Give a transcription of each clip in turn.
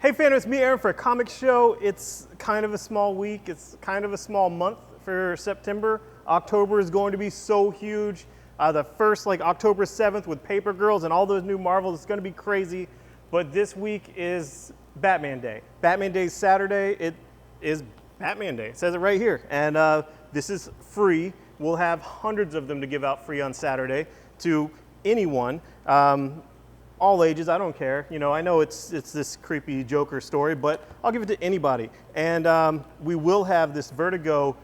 Hey Fandom, it's me, Aaron, for a comic show. It's kind of a small week. It's kind of a small month for September. October is going to be so huge. The first, October 7th with Paper Girls and all those new Marvels, it's going to be crazy. But this week is Batman Day. Batman Day is Saturday. It is Batman Day. It says it right here. And this is free. We'll have hundreds of them to give out free on Saturday to anyone. All ages, I don't care. You know, I know it's this creepy Joker story, but I'll give it to anybody. And we will have this Vertigo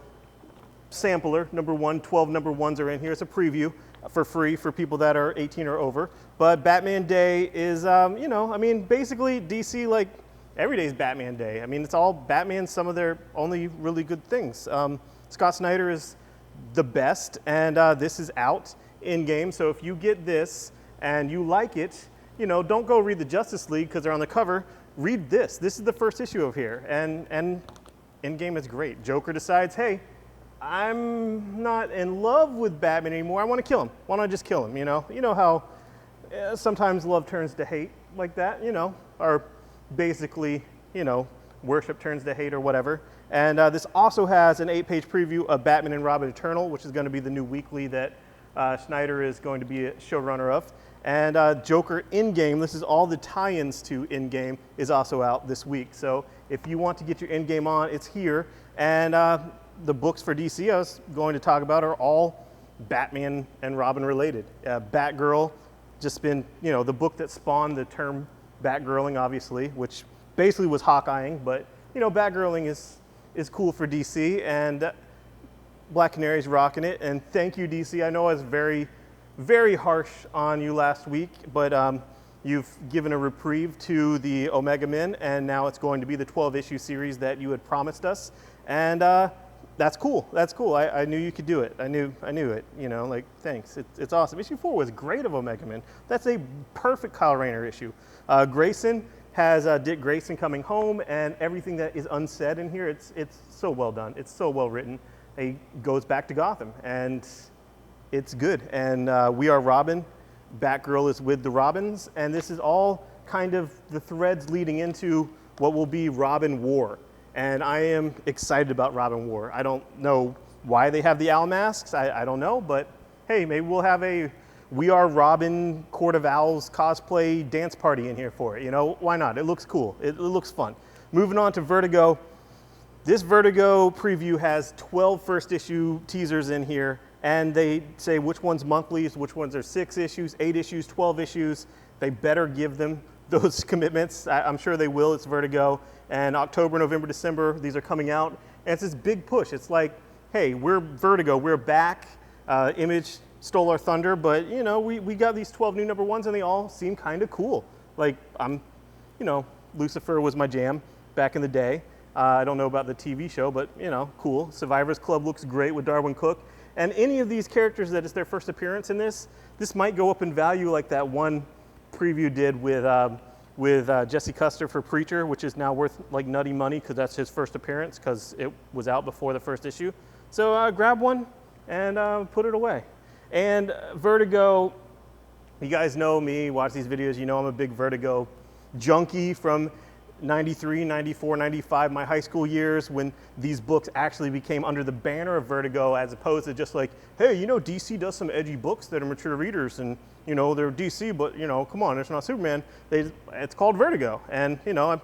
sampler, number 1, 12 number 1s are in here. It's a preview for free for people that are 18 or over. But Batman Day is, basically DC, every day is Batman Day. I mean, it's all Batman, some of their only really good things. Scott Snyder is the best, and this is out in-game. So if you get this and you like it, don't go read the Justice League because they're on the cover. Read this. This is the first issue of here, and in-game is great. Joker decides, hey, I'm not in love with Batman anymore. I want to kill him. Why don't I just kill him? You know how sometimes love turns to hate like that. Or basically, worship turns to hate or whatever. And this also has an 8-page preview of Batman and Robin Eternal, which is going to be the new weekly that Snyder is going to be a showrunner of. And Joker in-game, this is all the tie-ins to in-game, is also out this week. So if you want to get your in-game on, it's here. And the books for DC I was going to talk about are all Batman and Robin related. Batgirl, just been, the book that spawned the term Batgirling, obviously, which basically was Hawkeyeing, but, Batgirling is cool for DC, and Black Canary's rocking it. And thank you, DC. I know I was very, very harsh on you last week, but you've given a reprieve to the Omega Men, and now it's going to be the 12-issue series that you had promised us. And that's cool. That's cool. I knew you could do it. I knew it. Thanks. It's awesome. Issue 4 was great of Omega Men. That's a perfect Kyle Rayner issue. Grayson has Dick Grayson coming home, and everything that is unsaid in here, it's so well done. It's so well written. He goes back to Gotham, and it's good. And We Are Robin. Batgirl is with the Robins, and this is all kind of the threads leading into what will be Robin War. And I am excited about Robin War. I don't know why they have the owl masks. I don't know, but hey, maybe we'll have a We Are Robin Court of Owls cosplay dance party in here for it. Why not? It looks cool. It looks fun. Moving on to Vertigo. This Vertigo preview has 12 first issue teasers in here, and they say which one's monthlies, which ones are 6 issues, 8 issues, 12 issues. They better give them those commitments. I'm sure they will. It's Vertigo. And October, November, December, these are coming out. And it's this big push. It's like, hey, we're Vertigo. We're back. Image stole our thunder, but, we got these 12 new number 1s, and they all seem kind of cool. Lucifer was my jam back in the day. I don't know about the TV show, but, cool. Survivors Club looks great with Darwin Cook. And any of these characters that is their first appearance in this might go up in value like that one preview did with Jesse Custer for Preacher, which is now worth nutty money because that's his first appearance because it was out before the first issue. So grab one and put it away. And Vertigo, you guys know me, watch these videos, I'm a big Vertigo junkie from 93, 94, 95, my high school years when these books actually became under the banner of Vertigo as opposed to just hey, DC does some edgy books that are mature readers and, they're DC, but, come on, it's not Superman. It's called Vertigo. And, I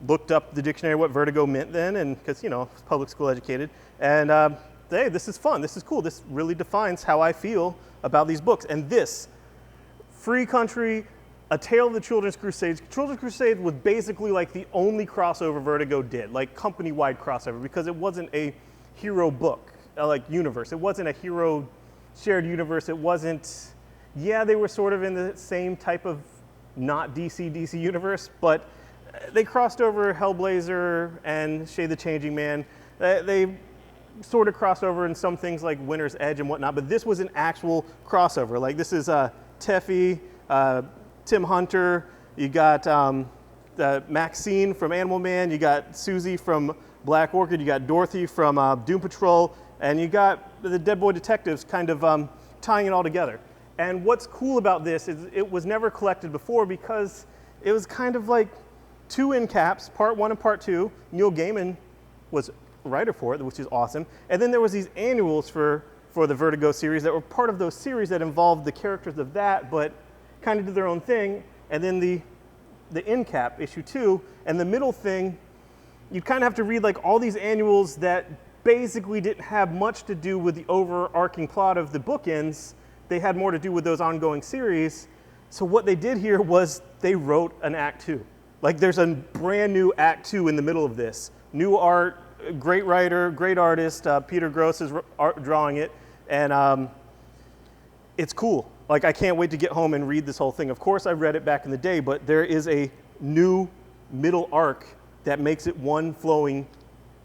looked up the dictionary what Vertigo meant then and because, public school educated. And, hey, this is fun. This is cool. This really defines how I feel about these books. And this, Free Country, A Tale of the Children's Crusade. Children's Crusade was basically the only crossover Vertigo did, company-wide crossover, because it wasn't a hero book, universe. It wasn't a hero shared universe. It wasn't, they were sort of in the same type of not DC universe, but they crossed over Hellblazer and Shay the Changing Man. They sort of crossed over in some things like Winter's Edge and whatnot, but this was an actual crossover. This is Teffy, Tim Hunter, you got Maxine from Animal Man, you got Susie from Black Orchid, you got Dorothy from Doom Patrol, and you got the Dead Boy Detectives kind of tying it all together. And what's cool about this is it was never collected before because it was kind of 2 end caps, part 1 and part 2. Neil Gaiman was writer for it, which is awesome. And then there was these annuals for the Vertigo series that were part of those series that involved the characters of that, but kind of did their own thing. And then the end cap, issue 2, and the middle thing, you kind of have to read like all these annuals that basically didn't have much to do with the overarching plot of the bookends. They had more to do with those ongoing series. So what they did here was they wrote an Act 2. Like there's a brand new Act 2 in the middle of this. New art, great writer, great artist. Peter Gross is drawing it, and it's cool. Like I can't wait to get home and read this whole thing. Of course I read it back in the day, but there is a new middle arc that makes it one flowing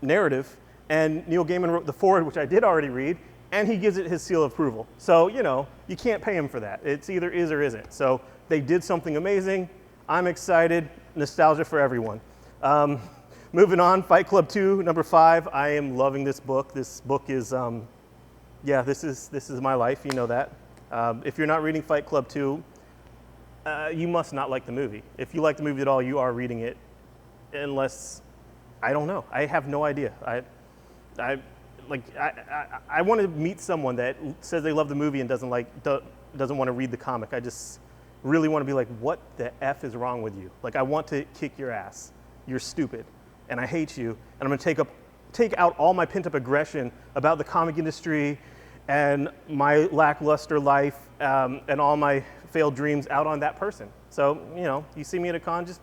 narrative. And Neil Gaiman wrote the foreword, which I did already read, and he gives it his seal of approval. So, you know, you can't pay him for that. It's either is or isn't. So they did something amazing. I'm excited. Nostalgia for everyone. Moving on, Fight Club 2, number 5. I am loving this book. This book is, this is my life. You know that. If you're not reading Fight Club 2, you must not like the movie. If you like the movie at all, you are reading it, unless, I don't know. I have no idea. I want to meet someone that says they love the movie and doesn't want to read the comic. I just really want to be like, what the F is wrong with you? Like, I want to kick your ass. You're stupid, and I hate you, and I'm going to take out all my pent-up aggression about the comic industry and my lackluster life and all my failed dreams out on that person. So, you know, you see me at a con, just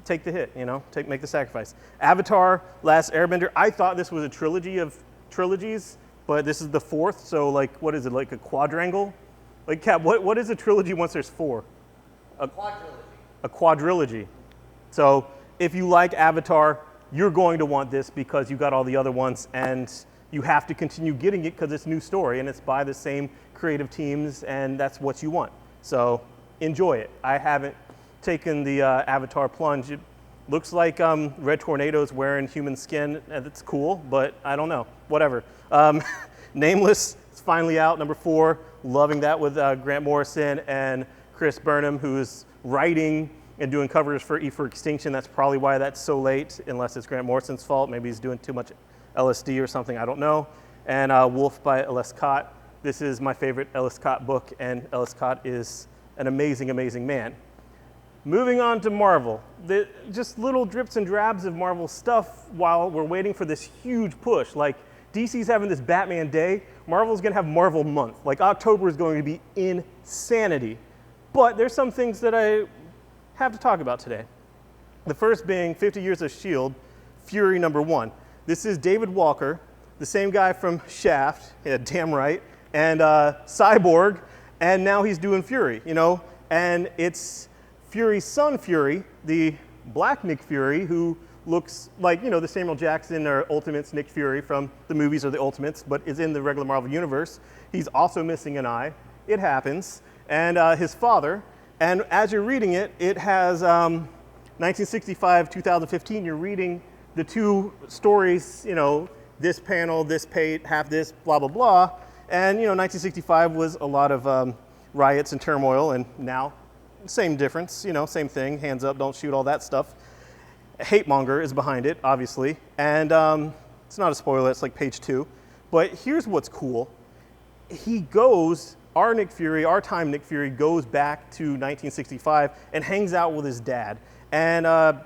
take the hit, you know, make the sacrifice. Avatar, Last Airbender. I thought this was a trilogy of trilogies, but this is the 4th, so like, what is it, like a quadrangle? Like, Cap, what is a trilogy once there's 4? A quadrilogy. A quadrilogy. So if you like Avatar, you're going to want this because you got all the other ones, and you have to continue getting it because it's a new story, and it's by the same creative teams, and that's what you want. So enjoy it. I haven't taken the Avatar plunge. It looks like Red Tornado's wearing human skin, and it's cool, but I don't know. Whatever. Nameless is finally out, number 4. Loving that with Grant Morrison and Chris Burnham, who's writing and doing covers for E for Extinction. That's probably why that's so late, unless it's Grant Morrison's fault. Maybe he's doing too much LSD or something, I don't know. And Wolf by Ellis Cott. This is my favorite Ellis Cott book, and Ellis Cott is an amazing, amazing man. Moving on to Marvel. Just little drips and drabs of Marvel stuff while we're waiting for this huge push. Like, DC's having this Batman Day. Marvel's gonna have Marvel Month. Like, October is going to be insanity. But there's some things that I have to talk about today. The first being 50 Years of S.H.I.E.L.D., Fury number 1. This is David Walker, the same guy from Shaft, yeah, damn right, and Cyborg, and now he's doing Fury, you know? And it's Fury's son, Fury, the black Nick Fury, who looks like, you know, the Samuel Jackson or Ultimates Nick Fury from the movies or the Ultimates, but is in the regular Marvel Universe. He's also missing an eye. It happens. And his father, and as you're reading it, it has 1965, 2015, you're reading the 2 stories, you know, this panel, this page, half this, blah, blah, blah. And, you know, 1965 was a lot of riots and turmoil, and now, same difference, you know, same thing, hands up, don't shoot, all that stuff. Hate-monger is behind it, obviously, and it's not a spoiler, it's like page 2. But here's what's cool. He goes, our Nick Fury, our time Nick Fury, goes back to 1965 and hangs out with his dad. And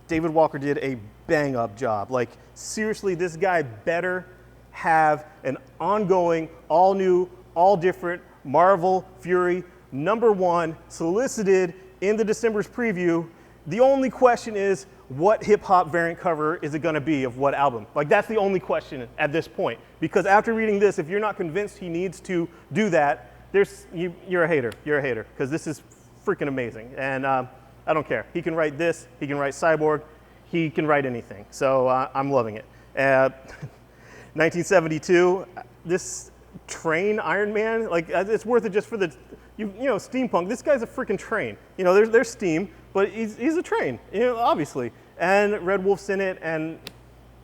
David Walker did a bang-up job. Like, seriously, this guy better have an ongoing, all-new, all-different Marvel Fury number 1 solicited in the December's preview. The only question is, what hip-hop variant cover is it gonna be of what album? Like, that's the only question at this point. Because after reading this, if you're not convinced he needs to do that, you're a hater, because this is freaking amazing. And I don't care. He can write this, he can write Cyborg, he can write anything. So I'm loving it. 1972, this train Iron Man, like, it's worth it just for the, you know, steampunk. This guy's a freaking train. You know, there's steam, but he's a train, you know, obviously. And Red Wolf's in it, and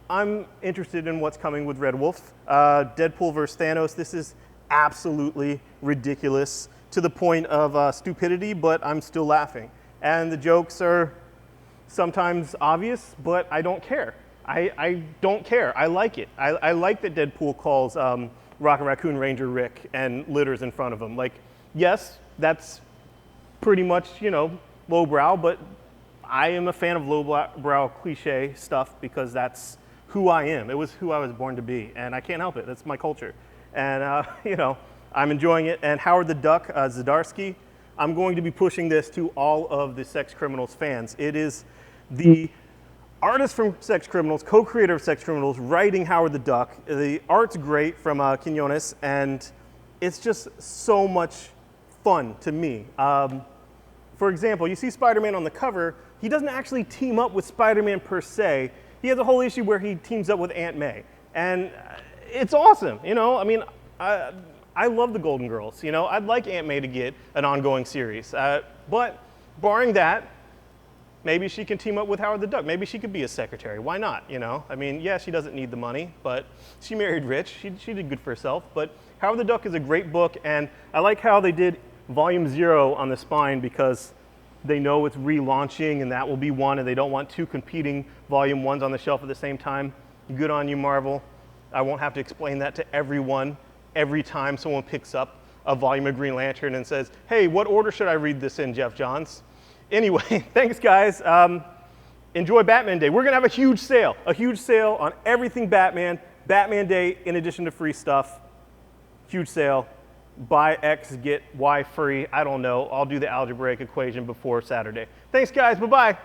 I'm interested in what's coming with Red Wolf. Deadpool versus Thanos, this is absolutely ridiculous to the point of stupidity, but I'm still laughing. And the jokes are sometimes obvious, but I don't care. I don't care. I like it. I like that Deadpool calls Rocket Raccoon Ranger Rick and litters in front of him. Like, yes, that's pretty much, you know, lowbrow, but I am a fan of lowbrow cliche stuff because that's who I am. It was who I was born to be, and I can't help it. That's my culture. And, you know, I'm enjoying it. And Howard the Duck, Zdarsky, I'm going to be pushing this to all of the Sex Criminals fans. It is the artist from Sex Criminals, co-creator of Sex Criminals, writing Howard the Duck. The art's great from Quinones, and it's just so much fun to me. For example, you see Spider-Man on the cover. He doesn't actually team up with Spider-Man per se. He has a whole issue where he teams up with Aunt May, and it's awesome. You know, I mean, I love the Golden Girls. You know, I'd like Aunt May to get an ongoing series, but barring that, maybe she can team up with Howard the Duck. Maybe she could be a secretary. Why not? You know, I mean, yeah, she doesn't need the money, but she married rich. She did good for herself. But Howard the Duck is a great book, and I like how they did Volume 0 on the spine because they know it's relaunching and that will be one, and they don't want two competing Volume 1s on the shelf at the same time. Good on you, Marvel. I won't have to explain that to everyone every time someone picks up a volume of Green Lantern and says, hey, what order should I read this in, Jeff Johns? Anyway, thanks, guys. Enjoy Batman Day. We're going to have a huge sale on everything Batman. Batman Day, in addition to free stuff, huge sale. Buy X, get Y free. I don't know. I'll do the algebraic equation before Saturday. Thanks, guys. Bye-bye.